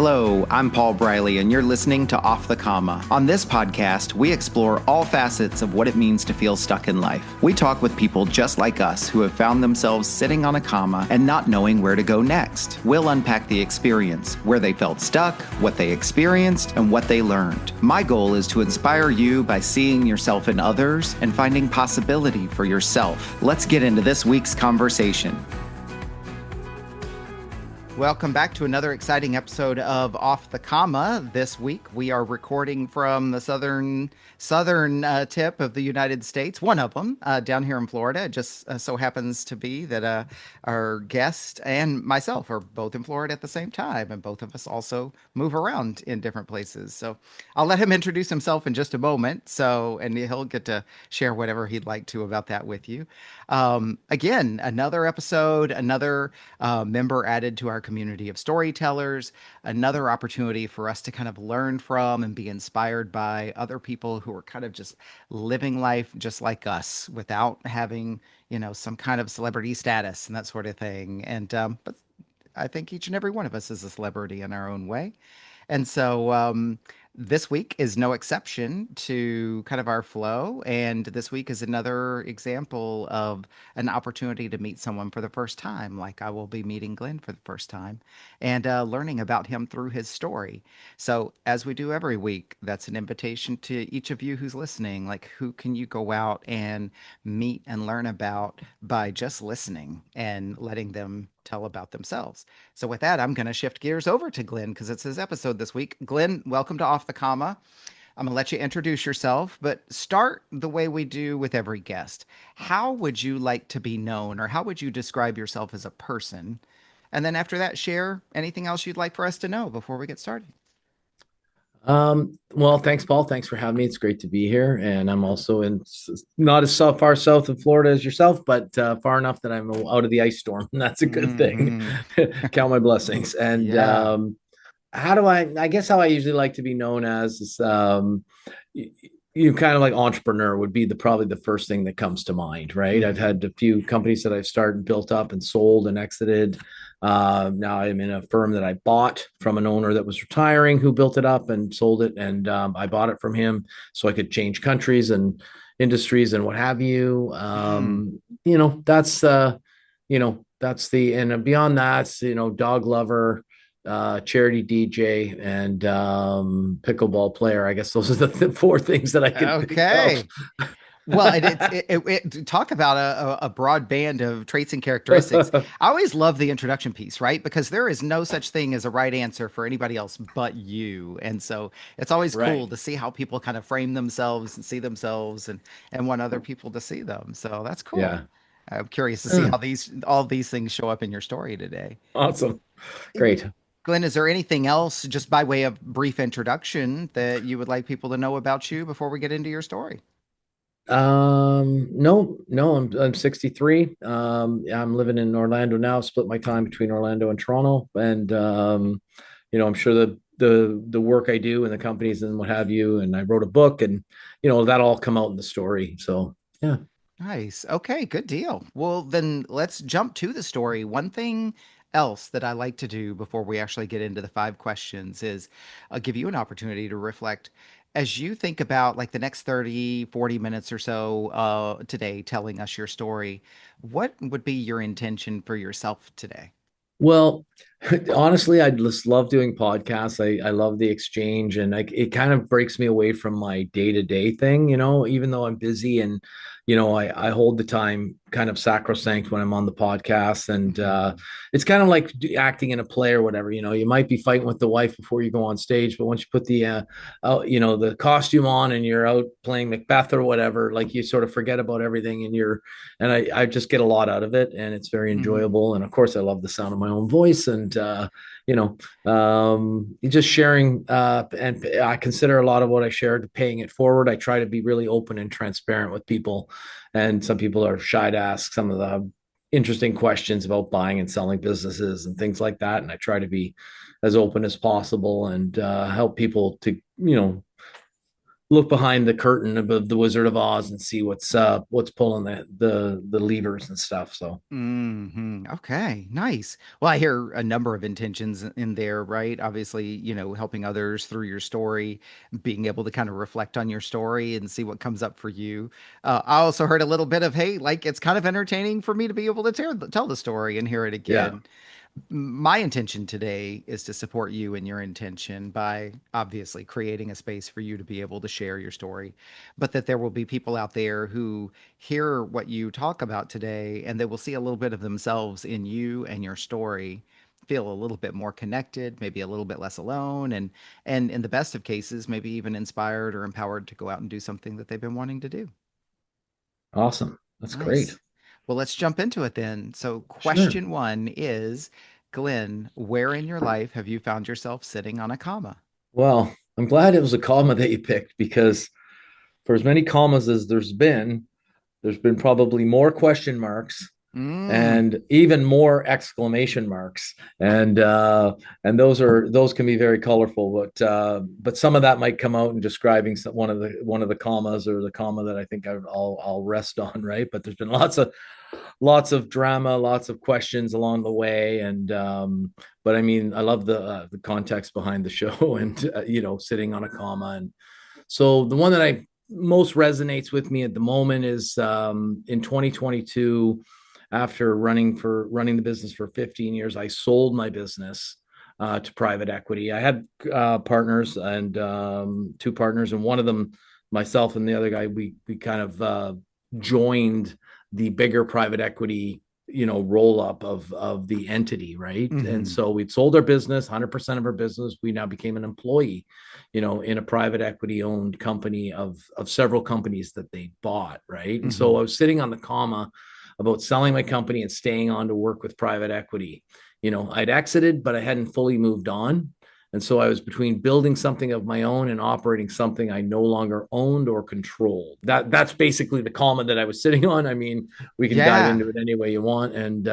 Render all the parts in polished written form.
Hello, I'm Paul Briley, and you're listening to Off the Comma. On this podcast, we explore all facets of what it means to feel stuck in life. We talk with people just like us who have found themselves sitting on a comma and not knowing where to go next. We'll unpack the experience, where they felt stuck, what they experienced, and what they learned. My goal is to inspire you by seeing yourself in others and finding possibility for yourself. Let's get into this week's conversation. Welcome back to another exciting episode of Off the Comma. This week we are recording from the southern tip of the United States, one of them, down here in Florida. It just so happens to be that our guest and myself are both in Florida at the same time, and both of us also move around in different places. So I'll let him introduce himself in just a moment, and he'll get to share whatever he'd like to about that with you. Again, another episode, another member added to our community of storytellers, another opportunity for us to kind of learn from and be inspired by other people who are kind of just living life just like us without having, some kind of celebrity status and that sort of thing. But I think each and every one of us is a celebrity in our own way. And so this week is no exception to kind of our flow. And this week is another example of an opportunity to meet someone for the first time. Like I will be meeting Glenn for the first time and learning about him through his story. So as we do every week, that's an invitation to each of you who's listening. Like, who can you go out and meet and learn about by just listening and letting them tell about themselves? So with that, I'm going to shift gears over to Glenn because it's his episode this week. Glenn, welcome to Off the Comma. I'm going to let you introduce yourself, but start the way we do with every guest. How would you like to be known, or how would you describe yourself as a person? And then after that, share anything else you'd like for us to know before we get started. Well, thanks, Paul. Thanks for having me. It's great to be here. And I'm also not as far south of Florida as yourself, but far enough that I'm out of the ice storm. And that's a good thing. Hmm. Count my blessings. And Yeah. I guess how I usually like to be known as is, you kind of like entrepreneur would be probably the first thing that comes to mind, right? I've Hmm. had a few companies that I've started, built up, and sold and exited. Now I'm in a firm that I bought from an owner that was retiring, who built it up and sold it, and I bought it from him so I could change countries and industries and what have you. Mm. That's the and beyond that, dog lover, charity DJ, and pickleball player. I guess those are the four things that I can think of. Okay. Well, talk about a broad band of traits and characteristics. I always love the introduction piece, right? Because there is no such thing as a right answer for anybody else but you. And so it's always cool Right. to see how people kind of frame themselves and see themselves and want other people to see them. So that's cool. Yeah. I'm curious to see how all these things show up in your story today. Awesome. Great. Glenn, is there anything else, just by way of brief introduction, that you would like people to know about you before we get into your story? No, I'm 63. I'm living in Orlando now, split my time between Orlando and Toronto. And I'm sure the work I do and the companies and what have you, and I wrote a book, and that all come out in the story. So yeah. Nice. Okay, good deal. Well, then let's jump to the story. One thing else that I like to do before we actually get into the five questions is give you an opportunity to reflect as you think about like the next 30, 40 minutes or so today telling us your story. What would be your intention for yourself today? Well, honestly, I just love doing podcasts. I love the exchange, and it kind of breaks me away from my day-to-day thing, even though I'm busy, and I hold the time kind of sacrosanct when I'm on the podcast. And Mhm. it's kind of like acting in a play or whatever. You might be fighting with the wife before you go on stage, but once you put the costume on and you're out playing Macbeth or whatever, like you sort of forget about everything, and I just get a lot out of it, and it's very Mhm. enjoyable. And of course, I love the sound of my own voice, and just sharing. And I consider a lot of what I shared paying it forward. I try to be really open and transparent with people, and some people are shy to ask some of the interesting questions about buying and selling businesses and things like that. And I try to be as open as possible and help people to look behind the curtain of the Wizard of Oz and see what's pulling the levers and stuff. So Okay, nice. Well, I hear a number of intentions in there, right? Obviously, helping others through your story, being able to kind of reflect on your story and see what comes up for you. I also heard a little bit of, hey, like it's kind of entertaining for me to be able to tell the story and hear it yeah, again. My intention today is to support you in your intention by obviously creating a space for you to be able to share your story, but that there will be people out there who hear what you talk about today and they will see a little bit of themselves in you and your story, feel a little bit more connected, maybe a little bit less alone, and in the best of cases, maybe even inspired or empowered to go out and do something that they've been wanting to do. awesome. That's great. Nice. Well, let's jump into it then. So, Sure. question one is, Glenn, where in your life have you found yourself sitting on a comma? Well, I'm glad it was a comma that you picked because for as many commas as there's been probably more question marks Mm, and even more exclamation marks, and those can be very colorful, but some of that might come out in describing one of the commas or the comma that I think I'll rest on, right? But there's been lots of drama, lots of questions along the way, and but I mean, I love the context behind the show, and sitting on a comma. And so the one that I most resonates with me at the moment is in 2022, after running the business for 15 years, I sold my business to private equity. I had partners and two partners, and one of them, myself and the other guy, we kind of joined the bigger private equity roll up of the entity, right? And hmm so we'd sold our business, 100% of our business. We now became an employee, in a private equity owned company of several companies that they bought, right? And hmm so I was sitting on the comma about selling my company and staying on to work with private equity. I'd exited, but I hadn't fully moved on. And so I was between building something of my own and operating something I no longer owned or controlled. That's basically the comma that I was sitting on. I mean, we can dive Yeah, into it any way you want, and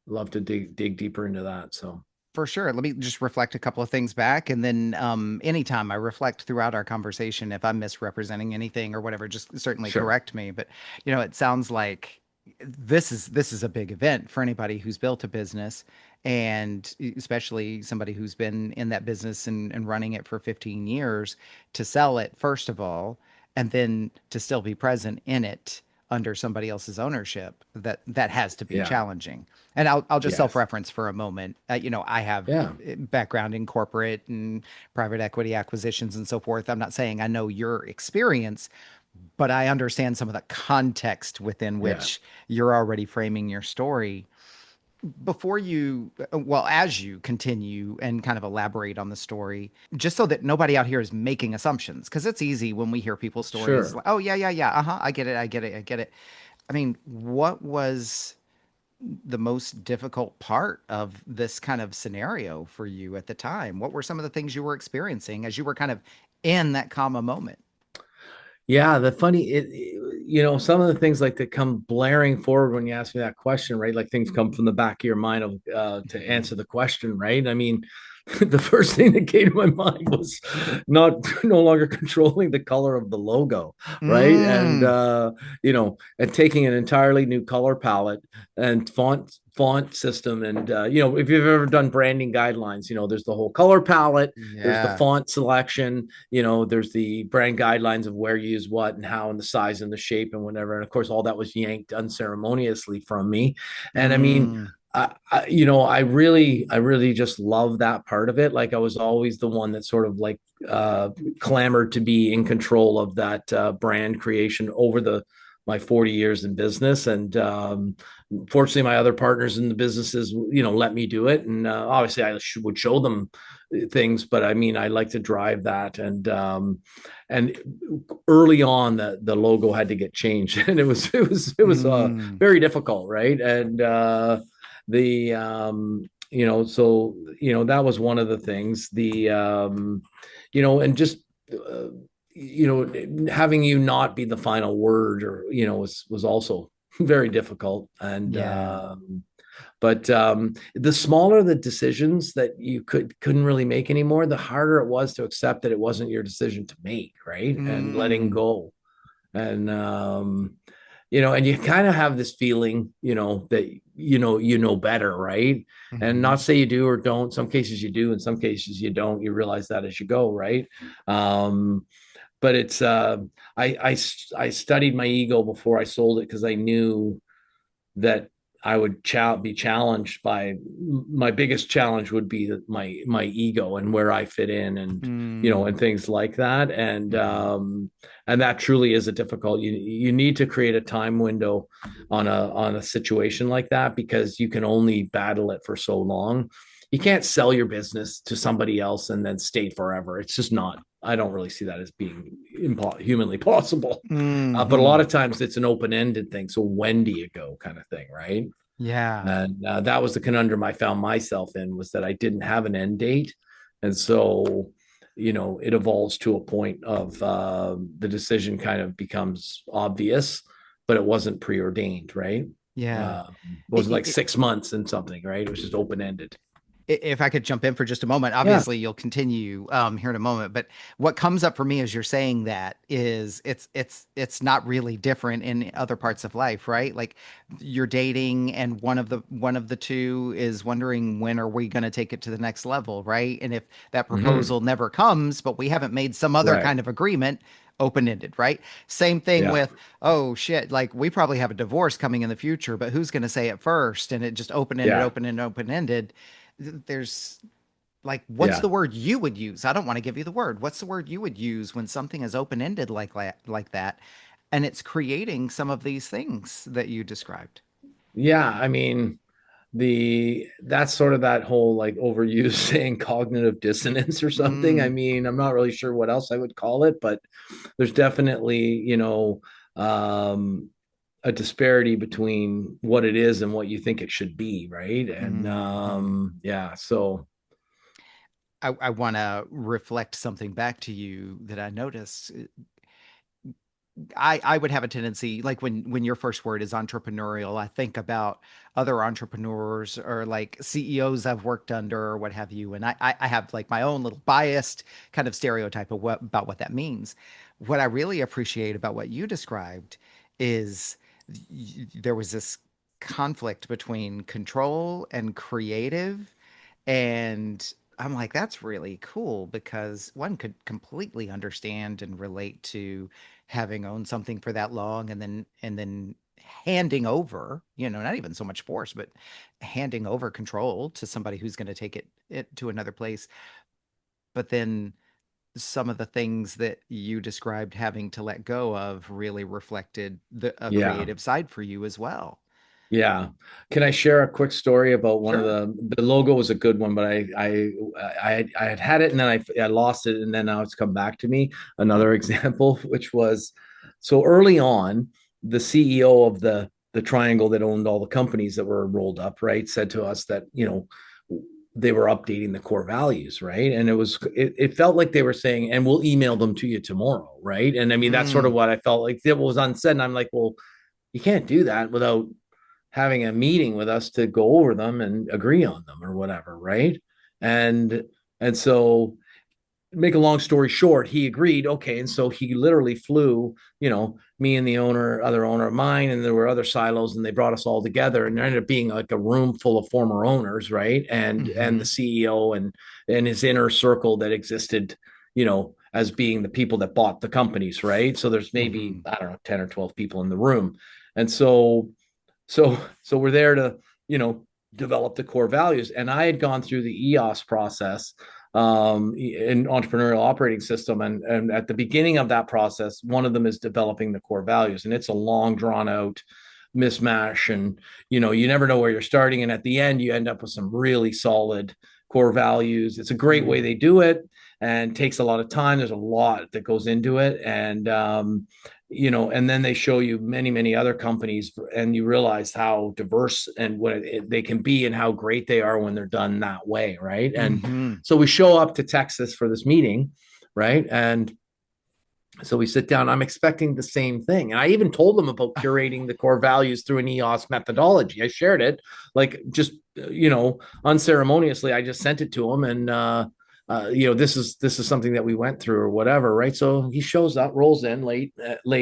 love to dig deeper into that. So for sure. Let me just reflect a couple of things back, and then anytime I reflect throughout our conversation, if I'm misrepresenting anything or whatever, just certainly sure, correct me. But it sounds like this is a big event for anybody who's built a business, and especially somebody who's been in that business and running it for 15 years, to sell it first of all, and then to still be present in it under somebody else's ownership. That has to be yeah, challenging. And I'll just yes, self-reference for a moment. I have yeah, background in corporate and private equity acquisitions and so forth. I'm not saying I know your experience, but I understand some of the context within yeah, which you're already framing your story. Before you, well, as you continue and kind of elaborate on the story, just so that nobody out here is making assumptions, because it's easy when we hear people's stories, sure. like, oh, yeah, yeah, yeah, uh-huh, I get it, I get it, I get it. I mean, what was the most difficult part of this kind of scenario for you at the time? What were some of the things you were experiencing as you were kind of in that comma moment? Yeah, the funny some of the things like that come blaring forward when you ask me that question, right? Like things come from the back of your mind of to Mhm. answer the question, right? I mean, the first thing that came to my mind was not no longer controlling the color of the logo, right? And Mm, and taking an entirely new color palette and font system. And if you've ever done branding guidelines, there's the whole color palette, there's the yeah. font selection, there's the brand guidelines of where you use what and how and the size and the shape and whatever. And of course, all that was yanked unceremoniously from me. And I mean, Mm, I really just love that part of it. Like I was always the one that sort of like uh, clamored to be in control of that brand creation over the my 40 years in business. And fortunately, my other partners in the businesses, let me do it. And obviously, would show them things, but I mean, I like to drive that. And early on, the logo had to get changed, and it was mm, very difficult, right? And the so that was one of the things. And just having you not be the final word, or was also very difficult. And yeah. But the smaller the decisions that you couldn't really make anymore, the harder it was to accept that it wasn't your decision to make, right? And letting Mm, go. And and you kind of have this feeling, that better, right? And hmm not say you do or don't. Some cases you do, in some cases you don't. You realize that as you go, right? Um, but it's I studied my ego before I sold it because I knew that I would be challenged by my biggest challenge would be my ego and where I fit in, and mm, and things like that. hmm And that truly is a difficult. You need to create a time window on a situation like that, because you can only battle it for so long. You can't sell your business to somebody else and then stay forever. It's just not. I don't really see that as being humanly possible. But a lot hmm of times it's an open-ended thing. So when do you go, kind of thing, right? Yeah. And that was the conundrum I found myself in, was that I didn't have an end date. And so, it evolves to a point of the decision kind of becomes obvious, but it wasn't preordained, right? Yeah. It wasn't like 6 months and something, right? It was just open-ended. If I could jump in for just a moment, Yeah. obviously you'll continue here in a moment, but what comes up for me as you're saying that is it's not really different in other parts of life, right? Like you're dating and one of the two is wondering when are we going to take it to the next level, right? And if that Mm-hmm. proposal never comes, but we haven't made some other Right. kind of agreement, open-ended, right? Same thing Yeah. with, oh shit, like we probably have a divorce coming in the future, but who's going to say it first? And it just open-ended, Yeah. open-ended, open-ended. There's like, what's Yeah. the word you would use? I don't want to give you the word. What's the word you would use when something is open-ended like that, and it's creating some of these things that you described? Yeah. I mean, that's sort of that whole like overused saying cognitive dissonance or something. I Mm, mean, I'm not really sure what else I would call it, but there's definitely, um, a disparity between what it is and what you think it should be, right? And hmm yeah, so I want to reflect something back to you that I noticed. I would have a tendency, like when your first word is entrepreneurial, I think about other entrepreneurs or like CEOs I've worked under or what have you, and I have like my own little biased kind of stereotype of about what that means. What I really appreciate about what you described is there was this conflict between control and creative, and I'm like, that's really cool because one could completely understand and relate to having owned something for that long and then handing over, not even so much force, but handing over control to somebody who's going to take it to another place. But then some of the things that you described having to let go of really reflected a yeah. creative side for you as well. Yeah. Can I share a quick story about one of Sure. the logo was a good one, but I had it and then I lost it, and then now it's come back to me. Another example, which was, so early on, the CEO of the triangle that owned all the companies that were rolled up, right, said to us that, they were updating the core values, right? And it felt like they were saying, and we'll email them to you tomorrow, right? And I mean, that's sort of Mm, what I felt like that was unsaid. And I'm like, well, you can't do that without having a meeting with us to go over them and agree on them or whatever, right? And and so, make a long story short, he agreed. Okay, and so he literally flew, me and the other owner of mine, and there were other silos, and they brought us all together, and there ended up being like a room full of former owners, right? And the hmm CEO and his inner circle that existed, as being the people that bought the companies, right? So there's maybe, hmm I don't know, 10 or 12 people in the room. And so we're there to, develop the core values. And I had gone through the EOS process, in entrepreneurial operating system. And at the beginning of that process, one of them is developing the core values. And it's a long drawn out mismatch. And, you never know where you're starting. And at the end, you end up with some really solid core values. It's a great way they do it, and takes a lot of time. There's a lot that goes into it. And then they show you many, many other companies, and you realize how diverse and they can be, and how great they are when they're done that way, right? And hmm so we show up to Texas for this meeting, right? And So we sit down. I'm expecting the same thing. And I even told them about curating the core values through an EOS methodology. I shared it, like just, unceremoniously. I just sent it to him. And, this is something that we went through or whatever. Right. So he shows up, rolls in late,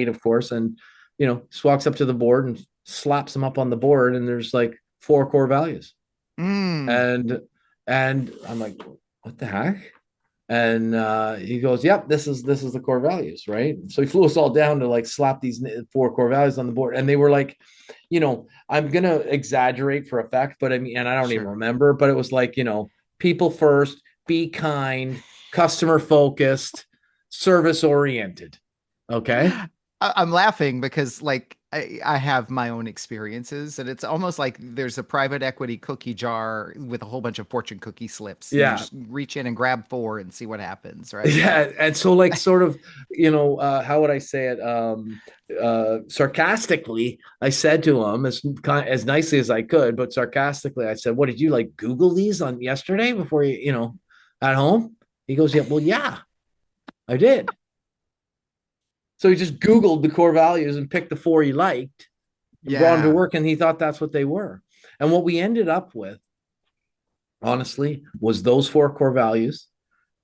of course. And, just walks up to the board and slaps them up on the board. And there's like 4 core values. Mm. And I'm like, what the heck? And he goes, "Yep, this is the core values, right?" So he flew us all down to like slap these 4 core values on the board, and they were like, I'm gonna exaggerate for effect, but I mean, and I don't even Sure. remember, but it was like, people first, be kind, customer focused, service oriented. Okay. I'm laughing because like I have my own experiences, and it's almost like there's a private equity cookie jar with a whole bunch of fortune cookie slips, and you Yeah. just reach in and grab 4 and see what happens, right? Yeah, and so like sort of, how would I say it? Sarcastically, I said to him as nicely as I could, but sarcastically, I said, "What did you like Google these on yesterday before at home?" He goes, "Yeah, well, yeah, I did." So he just Googled the core values and picked the 4 he liked and brought them to Yeah. work, and he thought that's what they were. And what we ended up with, honestly, was those 4 core values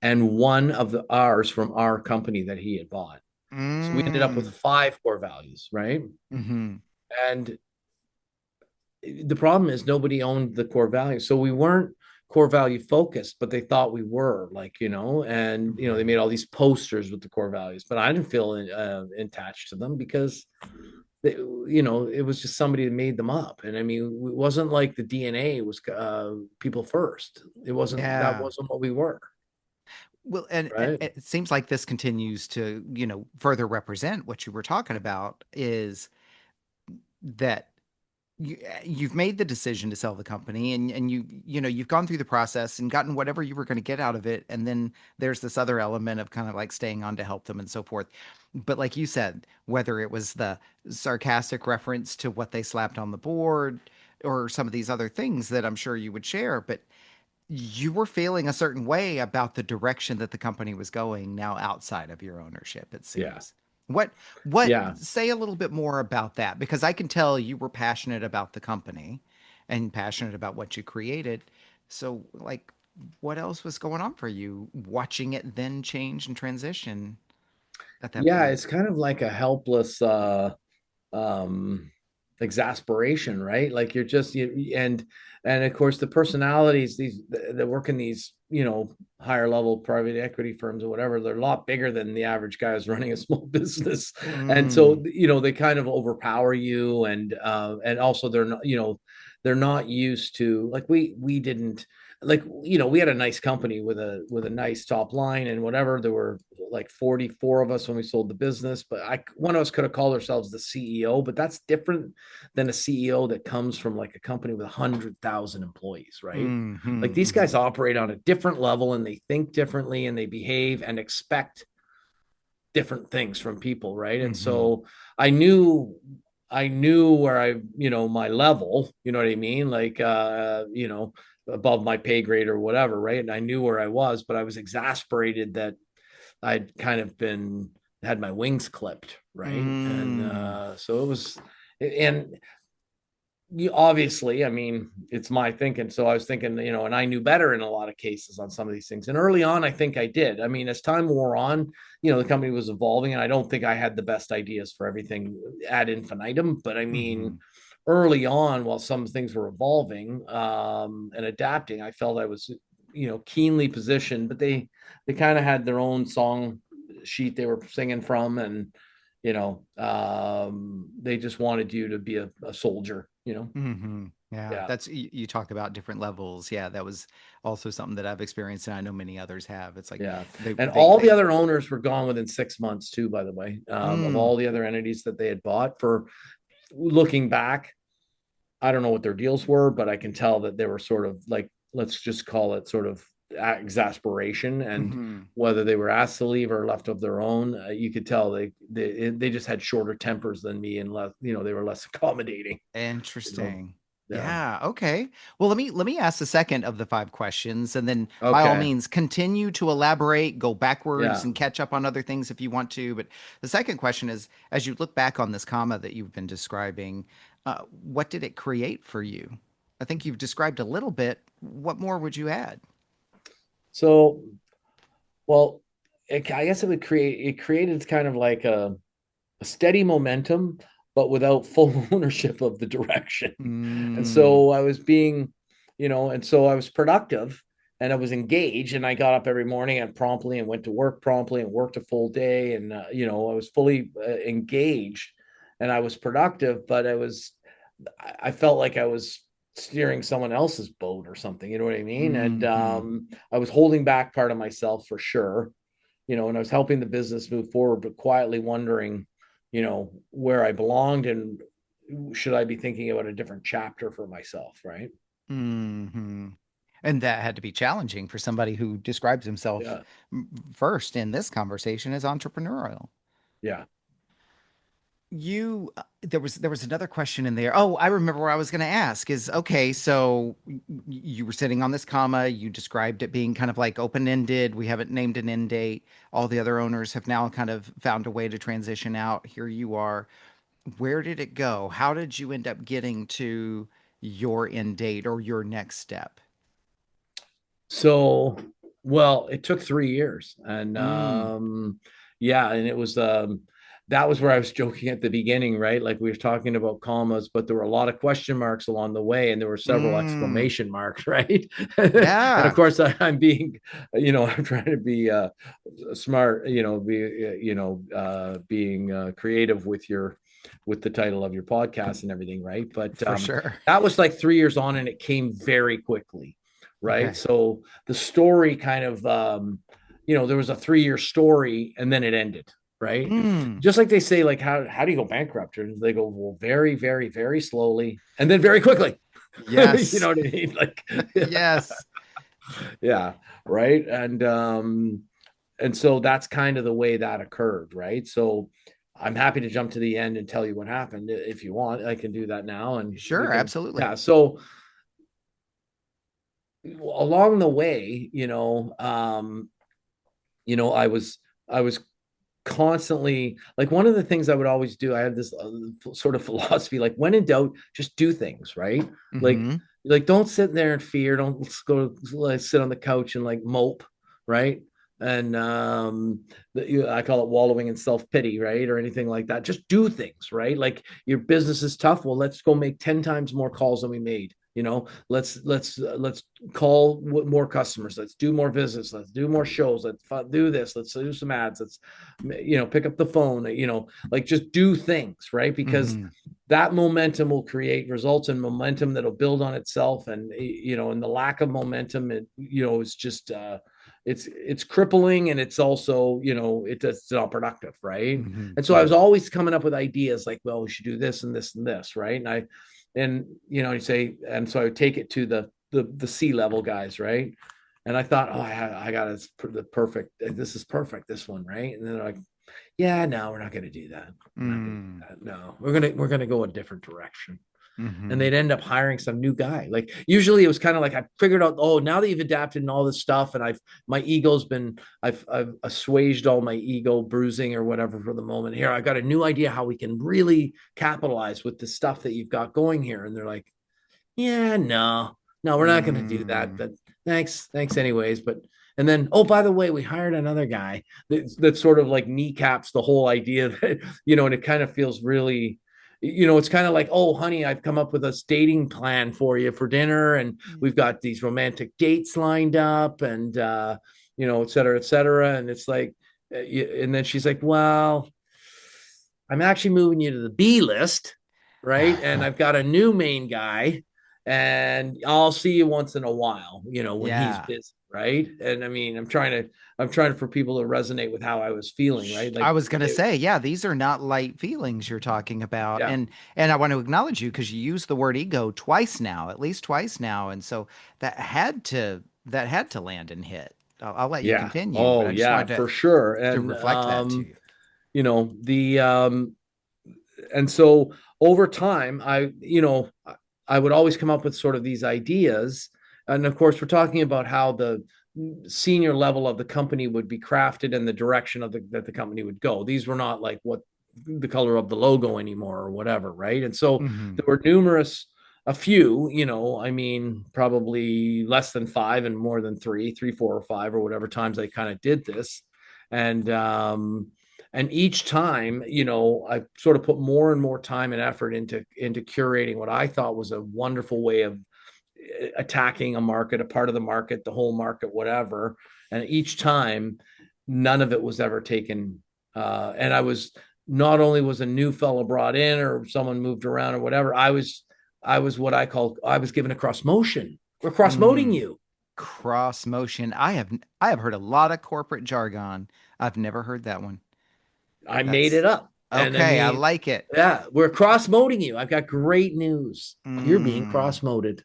and one of the ours from our company that he had bought. So we ended up with Mm. 5 core values, right? Hmm. And the problem is nobody owned the core values. So we weren't core value focused, but they thought we were, like, and, they made Right. all these posters with the core values, but I didn't feel attached to them because, it was just somebody that made them up. And I mean, it wasn't like the DNA was people first. That Yeah. wasn't what we were. Well, and Right. it seems like this continues to, further represent what you were talking about is that you've made the decision to sell the company, and you've gone through the process and gotten whatever you were going to get out of it, and then there's this other element of kind of like staying on to help them and so forth. But like you said, whether it was the sarcastic reference to what they slapped on the board or some of these other things that I'm sure you would share, but you were feeling a certain way about the direction that the company was going now outside of your ownership, it Yeah. seems. What Yeah. say a little bit more about that, because I can tell you were passionate about the company and passionate about what you created. So like what else was going on for you watching it then change and transition at that Yeah, point? it's kind of like a helpless um exasperation, right? Like you're just and of course the personalities these that work in these, higher level private equity firms or whatever, they're a lot bigger than the average guy who's running a small business. And Mm, so, they kind of overpower you, and also they're not used to, like, we didn't, like, we had a nice company with a nice top line and whatever. There were like 44 of us when we sold the business, but one of us could have called ourselves the CEO, but that's different than a CEO that comes from like a company with 100,000 employees, right? Like these guys mm-hmm. operate on a different level, and they think differently, and they behave and expect different things from people, right? And Mm-hmm. so I knew where my level, you know what I mean? Like, above my pay grade or whatever, right? And I knew where I was, but I was exasperated that I'd kind of had my wings clipped, right? And Mm, so it was, and obviously, I mean, it's my thinking. So I was thinking, and I knew better in a lot of cases on some of these things. And early on, I think I did. I mean, as time wore on, the company was evolving, and I don't think I had the best ideas for everything ad infinitum. But I mm-hmm. mean, early on, while some things were evolving and adapting, I felt I was, keenly positioned. But they kind of had their own song sheet they were singing from, and they just wanted you to be a soldier. Hmm. Yeah, Yeah. that's you talk about different levels. Yeah, that was also something that I've experienced, and I know many others have. It's like Yeah. they And they all the they. other owners were gone within 6 months too, by the way, of Mm, all the other entities that they had bought. For looking back, I don't know what their deals were, but I can tell that they were sort of like, let's just call it sort of exasperation. And hmm. whether they were asked to leave or left of their own, you could tell they just had shorter tempers than me, and less, they were less accommodating. you know Interesting. Yeah. Yeah, okay. Well, let me ask the second of the five questions, and then by all Okay. means continue to elaborate, go backwards Yeah. and catch up on other things if you want to. But the second question is, as you look back on this comma that you've been describing, what did it create for you? I think you've described a little bit. What more would you add? So, well, I guess it created kind of like a steady momentum, but without full ownership of the direction. And Mm, so I was being, and so I was productive and I was engaged and I got up every morning and promptly and went to work promptly and worked a full day. And, I was fully engaged and I was productive, but I felt like I was steering someone else's boat or something. You know what I mean? And hmm I was holding back part of myself for sure, and I was helping the business move forward, but quietly wondering, where I belonged and should I be thinking about a different chapter for myself, right? hmm And that had to be challenging for somebody who describes himself Yeah. first in this conversation as entrepreneurial. Yeah. There was another question in there. Oh, I remember what I was going to ask is okay, so you were sitting on this comma, you described it being kind of like open-ended. We haven't named an end date. All the other owners have now kind of found a way to transition out. Here you are. Where did it go? How did you end up getting to your end date or your next step? So, well, it took 3 years, and Mm, yeah, and it was that was where I was joking at the beginning, right? Like we were talking about commas, but there were a lot of question marks along the way, and there were several mm, exclamation marks, right? And of yeah, course, I'm being, I'm trying to be smart, being creative with the title of your podcast and everything, right? But for sure. that was like 3 years on, and it came very quickly, right? Okay. So the story kind of, there was a 3 year story and then it ended, right? Mm, Just like they say, like, how do you go bankrupt? And they go, well, very, very, very slowly and then very quickly. You yes. know what I mean? Like, yeah, Yes. yeah, right. And so that's kind of the way that occurred, right? So I'm happy to jump to the end and tell you what happened if you want. I can do that now, and we Sure, can, absolutely. yeah. So along the way, I was constantly like one of the things I would always do. I had this sort of philosophy, like when in doubt, just do things, right? Like, Hmm don't sit there in fear. Don't let's go like, sit on the couch and like mope, right? And I call it wallowing in self pity, right, or anything like that. Just do things, right? Like your business is tough. Well, let's go make 10 times more calls than we made. Let's call more customers. Let's do more visits. Let's do more shows. Let's do this. Let's do some ads. Let's pick up the phone. Like just do things, right? Because hmm that momentum will create results and momentum that'll build on itself. And and the lack of momentum, is just it's crippling, and it's also it's not productive, right? hmm And so I was hmm always coming up with ideas like, well, we should do this and this and this, right? And you say, and so I would take it to the C-level guys, right? And I thought, oh, I got the perfect. This is perfect. This one, right? And then they're like, yeah, no, we're not going to do that. We're not going to do mm that. No, we're gonna go a different direction. And hmm they'd end up hiring some new guy. Like usually it was kind of like I figured out, oh, now that you've adapted and all this stuff, and my ego's been I've assuaged all my ego bruising or whatever for the moment. Here, I got a new idea how we can really capitalize with the stuff that you've got going here. And they're like, yeah, no, we're not going to do that. mm But thanks anyways. But and then, oh, by the way, we hired another guy that sort of like kneecaps the whole idea that and it kind of feels really, it's kind of like, oh, honey, I've come up with a dating plan for you for dinner, and we've got these romantic dates lined up, and et cetera, et cetera. And it's like, and then she's like, well, I'm actually moving you to the B list, right? And I've got a new main guy, and I'll see you once in a while, when he's yeah. busy, right? And I mean, I'm trying for people to resonate with how I was feeling, right? I Like, was going to say, yeah, these are not light feelings you're talking about. yeah, And I want to acknowledge you because you used the word ego twice now, at least twice now. And so that had to land and hit. I'll let you yeah, continue, but oh I just yeah, wanted for sure. to And reflect that to you. the and so over time, I would always come up with sort of these ideas. And of course, we're talking about how the senior level of the company would be crafted and the direction of that the company would go. These were not like what the color of the logo anymore or whatever, right? And so Mm-hmm. there were numerous, a few, I mean, probably less than five and more than three, four, or five, or whatever times I kind of did this. And and each time, I sort of put more and more time and effort into curating what I thought was a wonderful way of attacking a market, a part of the market, the whole market, whatever. And each time, none of it was ever taken. And I was not only was a new fellow brought in or someone moved around or whatever, I was what I was given a cross motion. We're cross moting Mm. you. Cross motion. I have heard a lot of corporate jargon. I've never heard that one. I made That's it up. And I okay. I mean, like it. yeah, we're cross moting you. I've got great news. You're being Mm. cross moted.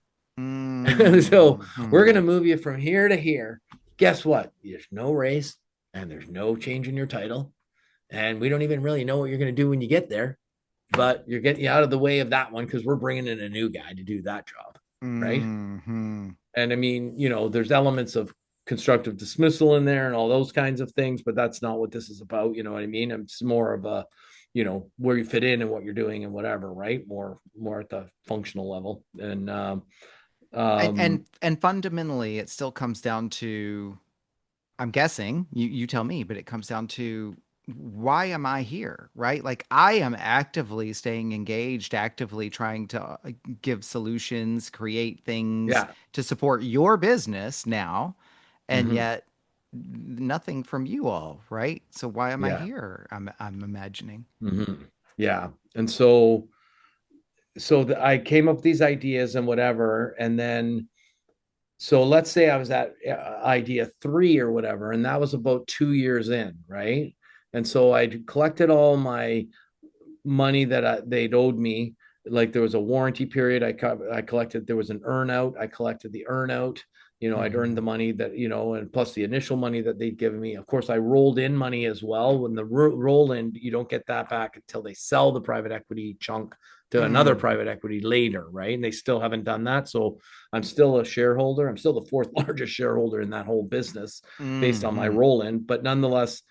So we're going to Mm-hmm. move you from here to here. Guess what? There's no raise and there's no change in your title. And we don't even really know what you're going to do when you get there, but you're getting you out of the way of that one because we're bringing in a new guy to do that job. Right. Mm-hmm. And I mean, there's elements of constructive dismissal in there and all those kinds of things, but that's not what this is about. You know what I mean? It's more of a, where you fit in and what you're doing and whatever, right? More at the functional level. And And um, and and fundamentally, it still comes down to, I'm guessing, you tell me, but it comes down to, why am I here, right? Like, I am actively staying engaged, actively trying to give solutions, create things yeah. to support your business now, and Mm-hmm. yet nothing from you all, right? So why am I Yeah. here? I'm imagining. Mm-hmm. Yeah. And so I came up with these ideas and whatever, and then so let's say I was at idea three or whatever, and that was about 2 years in, right? And so I collected all my money that they'd owed me. Like there was a warranty period. I collected. There was an earn out. I collected the earn out. I'd earned the Hmm. money that and plus the initial money that they'd given me. Of course, I rolled in money as well. When the roll in, you don't get that back until they sell the private equity chunk to another Mm, private equity later, right? And they still haven't done that. So I'm still a shareholder. I'm still the fourth largest shareholder in that whole business based on my hmm. roll in. But nonetheless,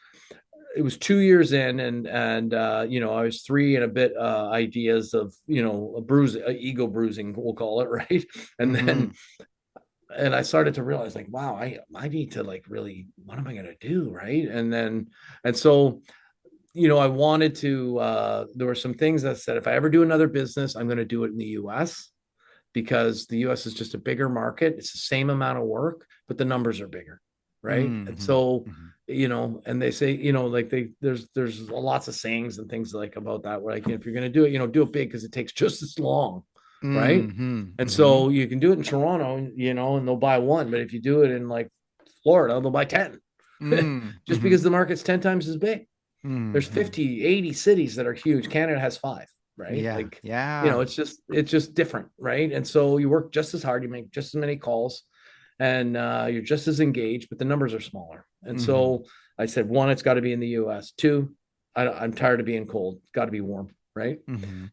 it was 2 years in, and I was three and a bit ideas of a bruise, ego bruising, we'll call it, right? And then Hmm. and I started to realize like, wow, I need to like really, what am I gonna do, right? And so I wanted to. There were some things that said if I ever do another business, I'm going to do it in the U.S. because the US is just a bigger market. It's the same amount of work, but the numbers are bigger, right? And Hmm. so, Hmm. and they say, like there's lots of sayings and things like about that where like if you're gonna do it, do it big because it takes just as long, right? Hmm. And Hmm. so you can do it in Toronto, and they'll buy one, but if you do it in like Florida, they'll buy 10 Hmm. just Hmm. because the market's 10 times as big. There's Hmm. 50, 80 cities that are huge. Canada has five, right? Yeah. Like, Yeah. it's just different, right? And so you work just as hard, you make just as many calls, and you're just as engaged, but the numbers are smaller. And Hmm. so I said, one, it's got to be in the US. Two, I'm tired of being cold. It's got to be warm, right? Hmm.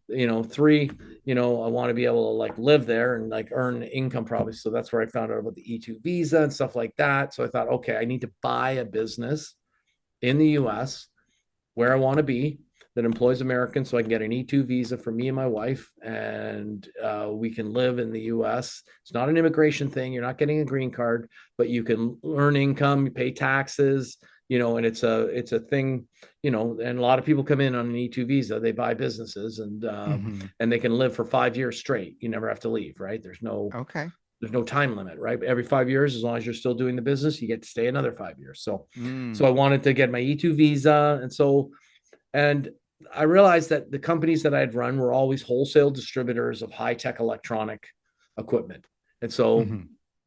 Three, I want to be able to like live there and like earn income probably. So that's where I found out about the E2 visa and stuff like that. So I thought, okay, I need to buy a business in the US where I want to be that employs Americans so I can get an E2 visa for me and my wife and we can live in the US. It's not an immigration thing. You're not getting a green card, but you can earn income, you pay taxes, and it's a thing, and a lot of people come in on an E2 visa, they buy businesses Hmm. and they can live for 5 years straight. You never have to leave, right? Okay. There's no time limit, right? Every 5 years, as long as you're still doing the business, you get to stay another 5 years. So Mm. I wanted to get my E2 visa. And I realized that the companies that I'd run were always wholesale distributors of high tech electronic equipment. And so Hmm.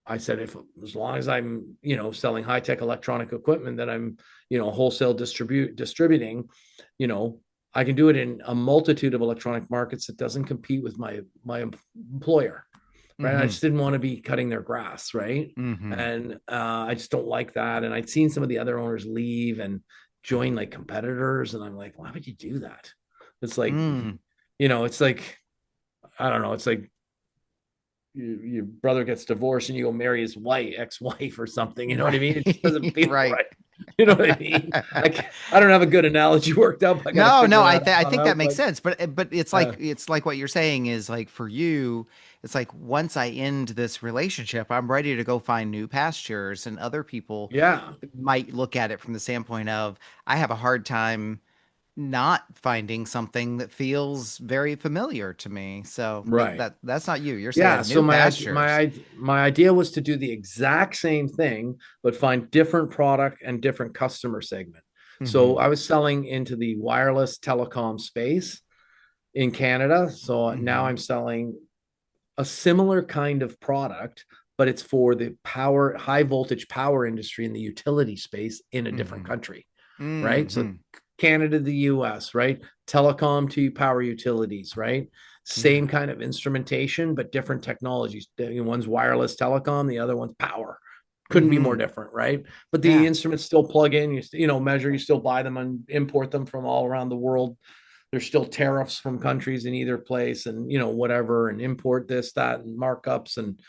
I said, if as long as I'm, selling high tech electronic equipment that I'm, wholesale distributing, you know, I can do it in a multitude of electronic markets that doesn't compete with my employer, right? I Hmm. just didn't want to be cutting their grass, right? Hmm. And I just don't like that. And I'd seen some of the other owners leave and join like competitors, and I'm like, why would you do that? It's like, Mm. it's like I don't know. It's like your brother gets divorced and you go marry his wife, ex-wife or something. You know what I mean? It just doesn't Right. feel Right. right. You know what I mean? I don't have a good analogy worked up. I got to No, no, figure that I one think that out. makes But sense. But uh, it's like what you're saying is like for you, it's like once I end this relationship, I'm ready to go find new pastures, and other people yeah, might look at it from the standpoint of I have a hard time not finding something that feels very familiar to me. So right. that's not you. You're Yeah. saying So new pastures. my idea was to do the exact same thing, but find different product and different customer segment. So Hmm. I was selling into the wireless telecom space in Canada. So now Hmm. I'm selling a similar kind of product, but it's for the power, high voltage power industry in the utility space in a different Hmm. country, right? So Hmm. Canada, the US, right? Telecom to power utilities, right? Same Yeah. kind of instrumentation, but different technologies. One's wireless telecom, the other one's power. Couldn't be more Hmm. different, right? But the Yeah. instruments still plug in, measure, you still buy them and import them from all around the world. There's still tariffs from countries in either place, and whatever, and import this, that, and markups, and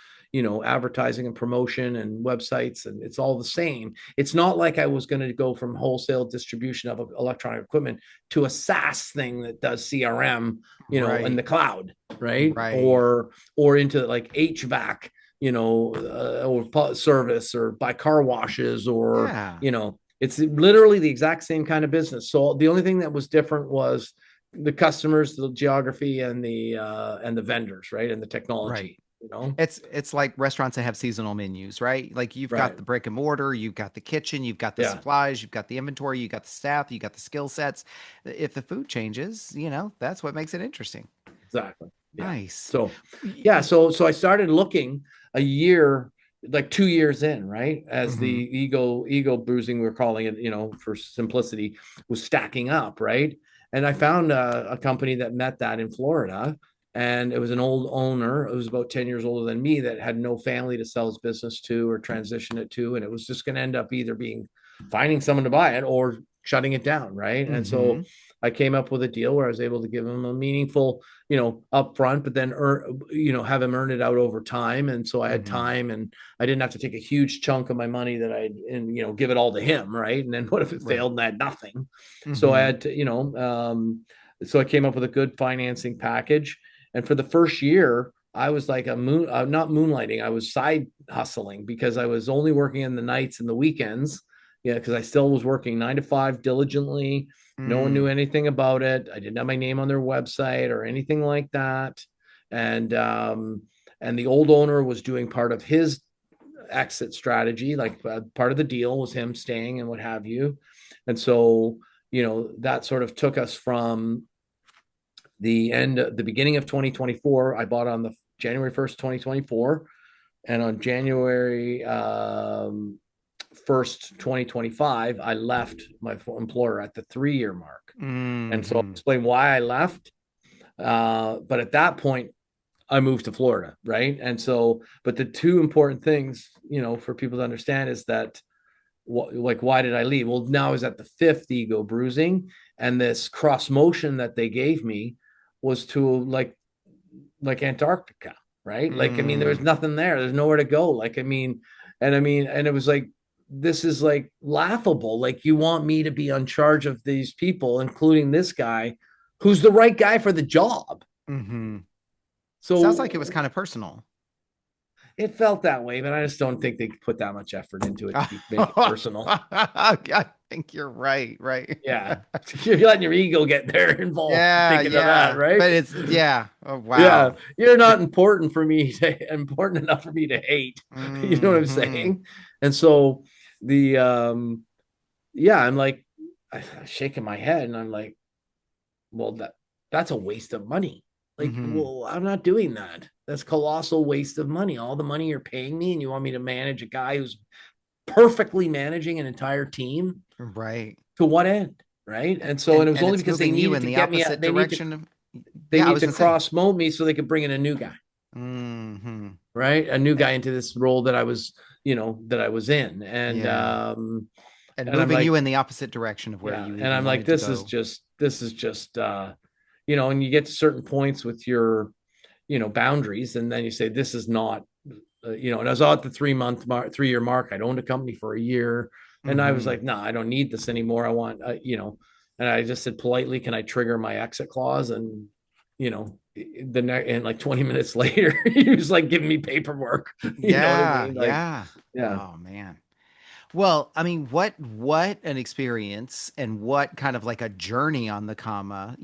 advertising and promotion and websites, and it's all the same. It's not like I was going to go from wholesale distribution of electronic equipment to a SaaS thing that does CRM, in the Right. cloud, right? Right. Or into like HVAC, or service, or by car washes, or Yeah. it's literally the exact same kind of business. So the only thing that was different was the customers, the geography, and the vendors, right, and the Right. technology. It's like restaurants that have seasonal menus, right? Like you've got Right. the brick and mortar, you've got the kitchen, you've got the Yeah. supplies, you've got the inventory, you've got the staff, you got the skill sets. If the food changes, that's what makes it interesting. Exactly. Yeah. Nice. So, yeah. Y- So I started looking a year, like 2 years in, right, as the Mhm. ego bruising, we're calling it, for simplicity, was stacking up, right. And I found a company that met that in Florida, and it was an old owner. It was about 10 years older than me, that had no family to sell his business to or transition it to, and it was just going to end up either being finding someone to buy it or shutting it down, right. And so Mhm. I came up with a deal where I was able to give him a meaningful, upfront, but then earn, have him earn it out over time. And so I had Mhm. time, and I didn't have to take a huge chunk of my money that and give it all to him, right? And then what if it Right. failed and I had nothing? So I Mhm. had to, so I came up with a good financing package. And for the first year, I was like not moonlighting. I was side hustling because I was only working in the nights and the weekends. Yeah, because I still was working 9 to 5 diligently. No one knew Mm. anything about it. I didn't have my name on their website or anything like that. And and the old owner was doing part of his exit strategy, like part of the deal was him staying and what have you. And so, that sort of took us from the beginning of 2024. I bought on the January 1st, 2024. And on January 1st, 2025, I left my employer at the 3 year mark. And so I'll Mhm. explain why I left. But at that point, I moved to Florida, right? And so, but the two important things, for people to understand is that, like, why did I leave? Well, now I was at the fifth ego bruising, and this cross motion that they gave me was to like Antarctica, right? Like, I mean, there was Mm. nothing there. There's nowhere to go. Like, and it was like, this is like laughable. Like, you want me to be on charge of these people, including this guy, who's the right guy for the job. Mhm. Sounds like it was So kind of personal. it felt that way, but I just don't think they put that much effort into it to make it personal. I think you're right, right? Yeah. You're letting your ego get there involved, Yeah, thinking of that, yeah. right? But it's yeah. Oh, Yeah. wow. You're not important enough for me to hate. You know what I'm Hmm. saying? And so the yeah, I'm like, I'm shaking my head, and I'm like, well, that's a waste of money. Like, Hmm. well, I'm not doing that. That's colossal waste of money. All the money you're paying me, and you want me to manage a guy who's perfectly managing an entire team, Right. to what end? Right. And so, and it was And only it's because they moving you needed in to the get me, opposite direction of they yeah, I need was to gonna say. cross mold me so they could bring in a new guy, Hmm. right? A new guy into this role that I was in. Yeah. And And I'm moving you like, in the opposite direction of where yeah. you And even I'm like, wanted to go. this is just, and you get to certain points with your, boundaries. And then you say, this is not, and I was out the 3 month mark, 3 year mark. I'd owned a company for a year. And I was Mm-hmm. like, no, I don't need this anymore. I want, and I just said politely, can I trigger my exit clause? And, and like 20 minutes later, he was like giving me paperwork. You know what I Yeah, mean? Like, yeah. yeah, Oh man. Well, I mean, what an experience and what kind of like a journey on the comma,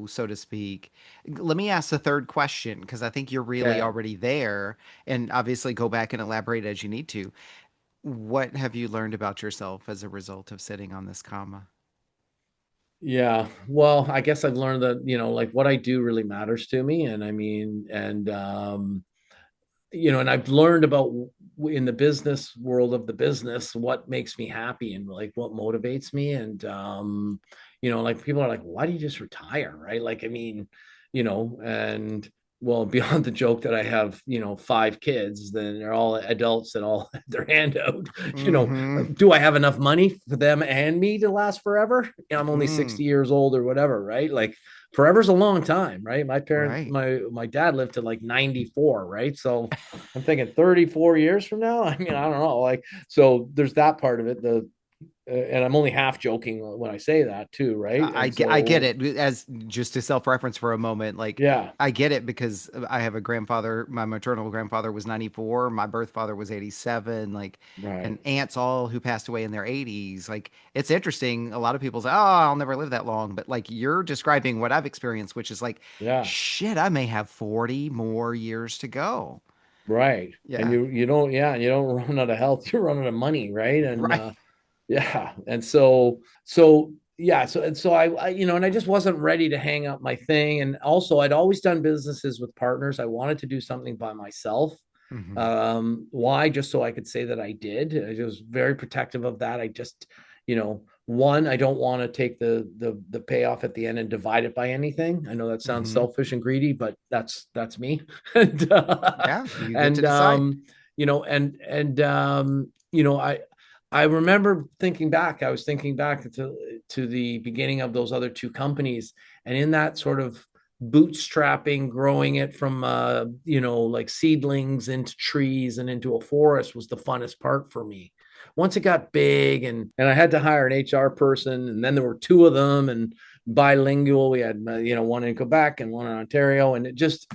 so to speak. Let me ask the third question because I think you're really okay. already there, and obviously go back and elaborate as you need to. What have you learned about yourself as a result of sitting on this comma? Yeah. Well, I guess I've learned that, like what I do really matters to me. And I mean, and I've learned about in the business world of the business what makes me happy and like what motivates me. And like people are like, why do you just retire? Right? Like, I mean, and well, beyond the joke that I have, 5 kids, then they're all adults that all had their hand out. Mm-hmm. Do I have enough money for them and me to last forever? I'm only Mm, 60 years old or whatever, right? Like forever's a long time, right? right. My dad lived to like 94, right? So I'm thinking 34 years from now. I mean, I don't know. Like, so there's that part of it. And I'm only half joking when I say that too, right? And I get so, it. As just to self-reference for a moment, like yeah, I get it because I have a grandfather. My maternal grandfather was 94. My birth father was 87. Like, and right, aunts all who passed away in their 80s. Like, it's interesting. A lot of people say, "Oh, I'll never live that long," but like you're describing what I've experienced, which is like, yeah, shit, I may have 40 more years to go. right. And Yeah. you don't run out of health, you run out of money, right? And Right. yeah, and so yeah, so and I just wasn't ready to hang up my thing. And also, I'd always done businesses with partners. I wanted to do something by myself. Hmm. Why? Just so I could say that I did. I was very protective of that. I just, one, I don't want to take the payoff at the end and divide it by anything. I know that sounds Hmm. selfish and greedy, but that's me. and Yeah. You get to and decide. I remember thinking back. I was thinking back to the beginning of those other 2 companies, and in that sort of bootstrapping, growing it from like seedlings into trees and into a forest was the funnest part for me. Once it got big, and I had to hire an HR person, and then there were 2 of them, and bilingual. We had one in Quebec and one in Ontario, and it just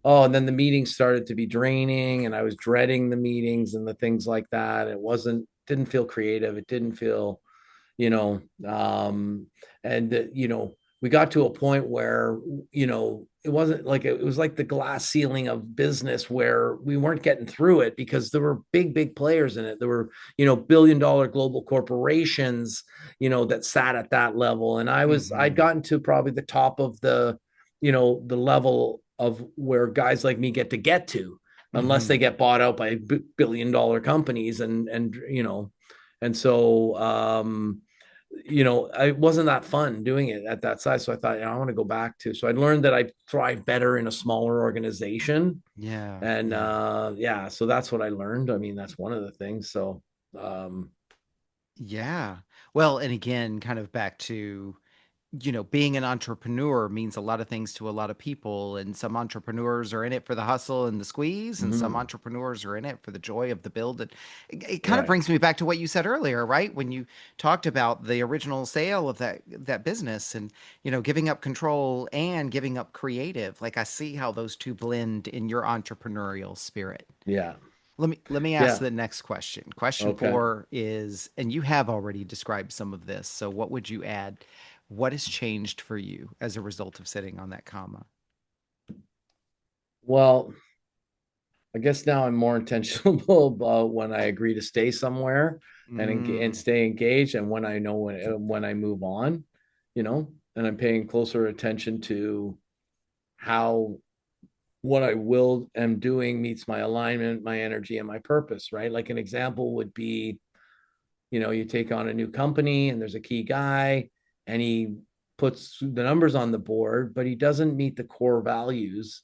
and then the meetings started to be draining, and I was dreading the meetings and the things like that. It wasn't didn't feel creative. It didn't feel you know and we got to a point where it wasn't like it was like the glass ceiling of business where we weren't getting through it because there were big players in it. There were billion-dollar global corporations that sat at that level, and I'd Hmm. gotten to probably the top of the level of where guys like me get to, unless they Hmm. get bought out by billion-dollar companies. And so it wasn't that fun doing it at that size. So I thought, I want to go back to. So I learned that I thrive better in a smaller organization. Yeah. And Yeah. yeah, so that's what I learned. I mean, that's one of the things. So um, Yeah. Well, and again, kind of back to, being an entrepreneur means a lot of things to a lot of people. And some entrepreneurs are in it for the hustle and the squeeze, and some mhm, entrepreneurs are in it for the joy of the build. And it kind of right. brings me back to what you said earlier, right? When you talked about the original sale of that business and, giving up control and giving up creative. Like I see how those two blend in your entrepreneurial spirit. Yeah. Let me ask Yeah. the next question. Question Okay. four is, and you have already described some of this, so what would you add? What has changed for you as a result of sitting on that comma? Well, I guess now I'm more intentional about when I agree to stay somewhere and Mm, stay engaged, and when I know when I move on, and I'm paying closer attention to how what I will am doing meets my alignment, my energy, and my purpose, right? Like an example would be, you take on a new company and there's a key guy and he puts the numbers on the board, but he doesn't meet the core values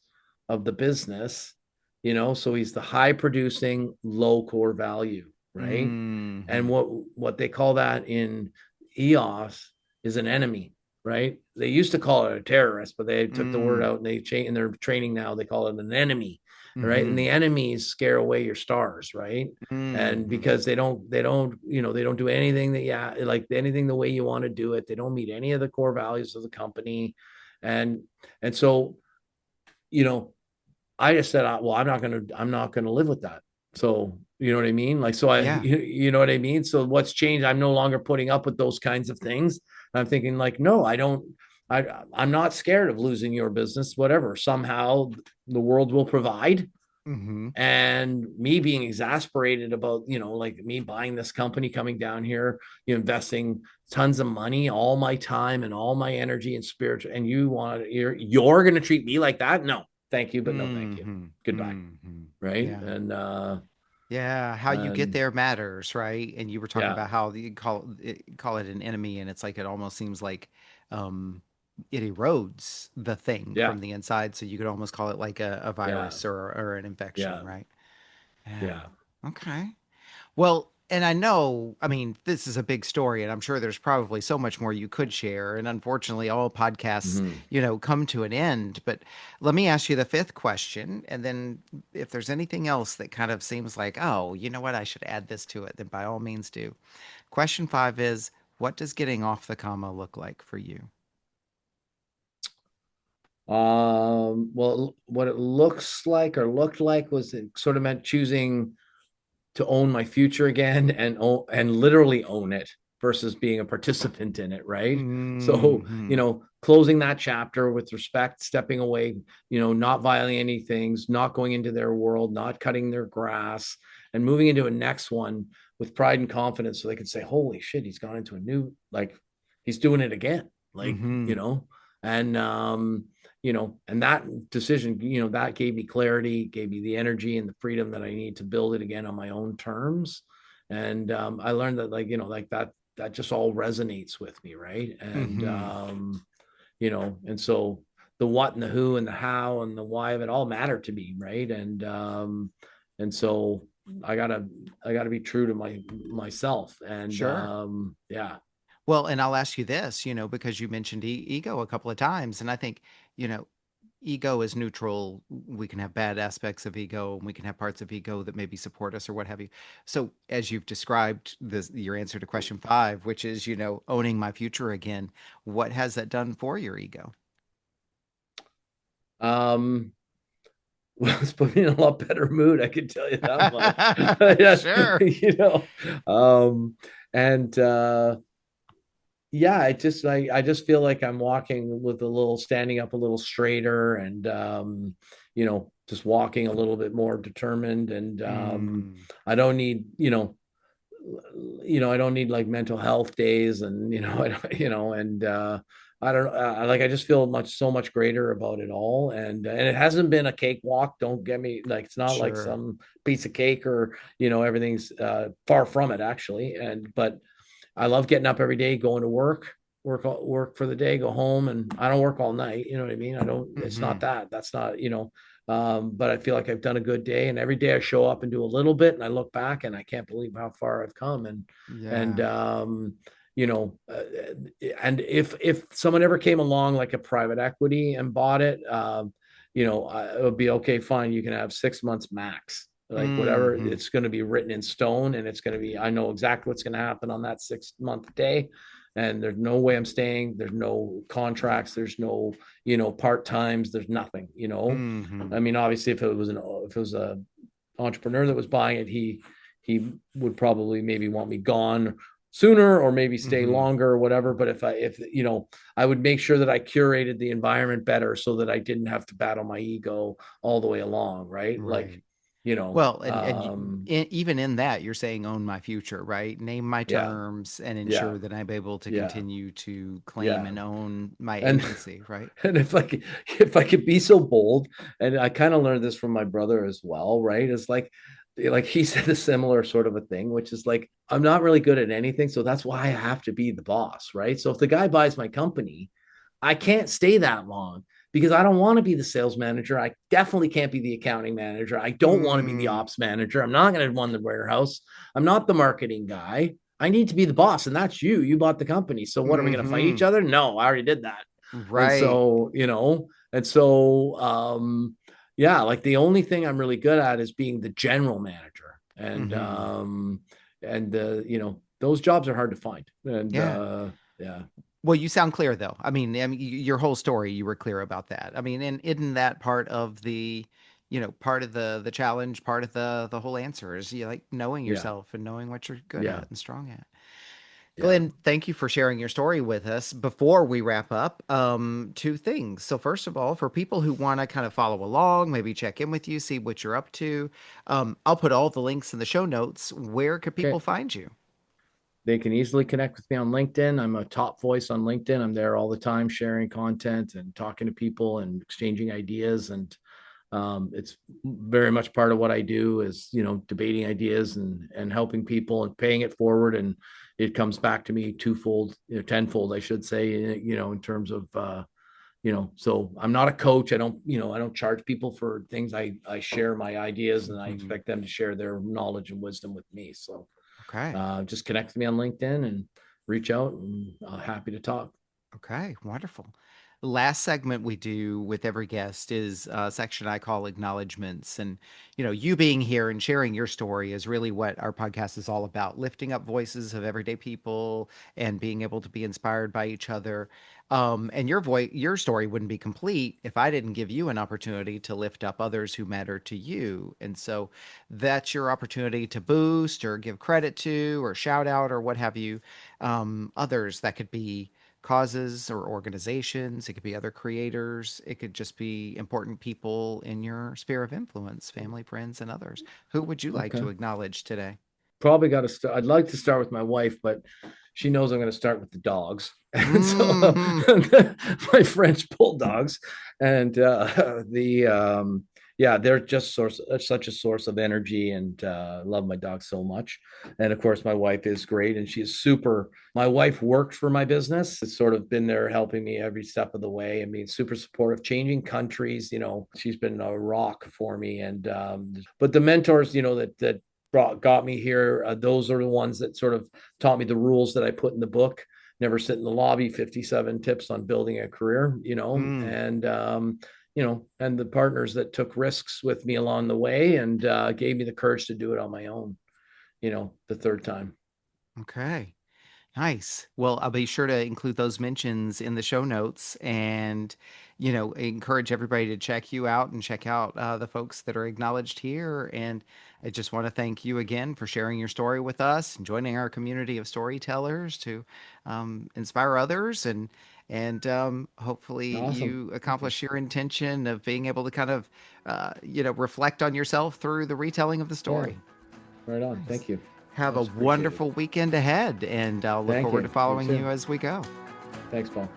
of the business, so he's the high producing, low core value, right? And mm-hmm. what they call that in EOS is an enemy. right? They used to call it a terrorist, but they took the word Mm. out and they changed in their training now. They call it an enemy, right? And Mm-hmm. the enemies scare away your stars, right? And Mm-hmm. because they don't do anything that, yeah, like anything the way you want to do it. They don't meet any of the core values of the company. And, and so, you know, I just said, well, I'm not going to live with that. So, you know what I mean? Like, so Yeah. you know what I mean? So what's changed? I'm no longer putting up with those kinds of things. I'm thinking like, no, I don't, I'm not scared of losing your business, whatever. Somehow the world will provide. Mm-hmm. And me being exasperated about, like me buying this company, coming down here, investing tons of money, all my time and all my energy and spirit, and you're going to treat me like that? No, thank you, but no, thank you. Mm-hmm. Goodbye. Mm-hmm. Right. Yeah. And Yeah, how you get and there matters, right? And you were talking yeah, about how you call it an enemy, and it's like it almost seems like um, it erodes the thing yeah, from the inside. So you could almost call it like a yeah, virus or an infection, yeah, right? Yeah. yeah. Okay. Well, and I know, I mean, this is a big story, and I'm sure there's probably so much more you could share. And unfortunately, all podcasts, Mm-hmm. come to an end. But let me ask you the fifth question. And then if there's anything else that kind of seems like, oh, you know what, I should add this to it, then by all means do. Question five is, what does getting off the comma look like for you? Well, what it looks like or looked like was it sort of meant choosing to own my future again and literally own it versus being a participant in it, right? So, Hmm. closing that chapter with respect, stepping away, not violating any things, not going into their world, not cutting their grass, and moving into a next one with pride and confidence so they can say, holy shit, he's gone into a new, like, he's doing it again. Like, Hmm. and and that decision, that gave me clarity, gave me the energy and the freedom that I need to build it again on my own terms. And I learned that, like, like that just all resonates with me, right? And Hmm. and so the what and the who and the how and the why of it all matter to me, right? And so I gotta I gotta be true to myself. And Sure. yeah. Well, and I'll ask you this, because you mentioned ego a couple of times, and I think, you know, ego is neutral. We can have bad aspects of ego, and we can have parts of ego that maybe support us or what have you. So, as you've described your answer to question five, which is, owning my future again, what has that done for your ego? um Well, it's put me in a lot better mood. I can tell you that much. Yeah, Sure. you know, and yeah, I just feel like I'm walking with a little standing up a little straighter and just walking a little bit more determined. And Mm, I don't need, I don't need like mental health days, and I don't, and I don't like I just feel so much greater about it all. And it hasn't been a cakewalk. Don't get me, like, it's not like sure. some piece of cake or everything's far from it, actually. But I love getting up every day, going to work for the day, go home, and I don't work all night. You know what I mean? I don't. It's not Hmm. that. That's not. But I feel like I've done a good day, and every day I show up and do a little bit, and I look back, and I can't believe how far I've come. And Yeah. you know, uh, and if someone ever came along like a private equity and bought it, it would be okay. Fine, you can have 6 months max, like whatever. Hmm. It's going to be written in stone, and it's going to be, I know exactly what's going to happen on that 6 month day. And there's no way I'm staying. There's no contracts. There's no, part times. There's nothing. Hmm. I mean, obviously, if it was a entrepreneur that was buying it, he would probably maybe want me gone sooner or maybe stay Hmm. longer or whatever. But if I would make sure that I curated the environment better so that I didn't have to battle my ego all the way along, right? Like, Right. you know, Well, even in that, you're saying own my future, right? Name my yeah, terms and yeah, ensure that I'm able to yeah, continue to claim yeah. and own my And agency, right? and if I could be so bold, and I kind of learned this from my brother as well, right? It's like he said a similar sort of a thing, which is like, I'm not really good at anything, so that's why I have to be the boss, right? So if the guy buys my company, I can't stay that long because I don't want to be the sales manager. I definitely can't be the accounting manager. I don't want to be the Mm, ops manager. I'm not going to run the warehouse. I'm not the marketing guy. I need to be the boss, and that's you. You bought the company. So what, are we going to fight Mm-hmm. each other? No, I already did that. And Right. so, and so, yeah, like the only thing I'm really good at is being the general manager. Mm-hmm. And, those jobs are hard to find. And, Yeah. yeah, Well, you sound clear though. Your whole story, you were clear about that. And isn't that part of part of the challenge, part of the whole answer is you like knowing yeah, yourself and knowing what you're good yeah, at and strong at. yeah. Glenn, thank you for sharing your story with us. Before we wrap up, two things. So first of all, for people who want to kind of follow along, maybe check in with you, see what you're up to, I'll put all the links in the show notes. Where could people Okay. find you? They can easily connect with me on LinkedIn. I'm a top voice on LinkedIn. I'm there all the time sharing content and talking to people and exchanging ideas. And it's very much part of what I do is, debating ideas and helping people and paying it forward. And it comes back to me twofold, tenfold, I should say, in terms of, so I'm not a coach. I don't charge people for things. I share my ideas and I Mhm. expect them to share their knowledge and wisdom with me. So Okay. just connect with me on LinkedIn and reach out, and happy to talk. Okay, wonderful. The last segment we do with every guest is a section I call acknowledgments. And, you being here and sharing your story is really what our podcast is all about, lifting up voices of everyday people and being able to be inspired by each other. And your story wouldn't be complete if I didn't give you an opportunity to lift up others who matter to you. And so that's your opportunity to boost or give credit to or shout out or what have you, others that could be causes or organizations. It could be other creators. It could just be important people in your sphere of influence, family, friends, and others. Who would you like Okay. to acknowledge today? Probably got to start. I'd like to start with my wife, but she knows I'm going to start with the dogs. And so Hmm. my French bulldogs and yeah, they're just such a source of energy and love my dog so much. And of course, my wife is great and she's super. My wife worked for my business. It's sort of been there helping me every step of the way. I mean, super supportive, changing countries, she's been a rock for me. And but the mentors, that got me here. Those are the ones that sort of taught me the rules that I put in the book. Never sit in the lobby. 57 tips on building a career. Mm, And the partners that took risks with me along the way and gave me the courage to do it on my own. The third time. okay. Nice. Well, I'll be sure to include those mentions in the show notes and, encourage everybody to check you out and check out the folks that are acknowledged here. And I just want to thank you again for sharing your story with us and joining our community of storytellers to inspire others and hopefully Awesome. you Thank you. accomplish your intention of being able to kind of, reflect on yourself through the retelling of the Yeah. story. Right on. Nice. Thank you. Have a Much appreciated. wonderful weekend ahead, and I'll look Thank forward to you. You following too. you as we go. Thanks, Paul.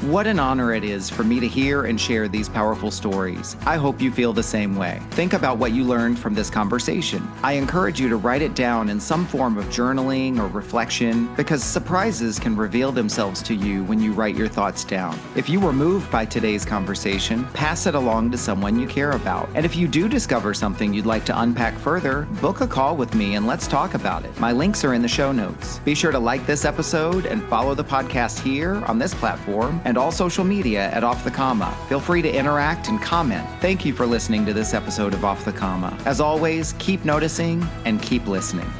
What an honor it is for me to hear and share these powerful stories. I hope you feel the same way. Think about what you learned from this conversation. I encourage you to write it down in some form of journaling or reflection because surprises can reveal themselves to you when you write your thoughts down. If you were moved by today's conversation, pass it along to someone you care about. And if you do discover something you'd like to unpack further, book a call with me and let's talk about it. My links are in the show notes. Be sure to like this episode and follow the podcast here on this platform and all social media at Off the Comma. Feel free to interact and comment. Thank you for listening to this episode of Off the Comma. As always, keep noticing and keep listening.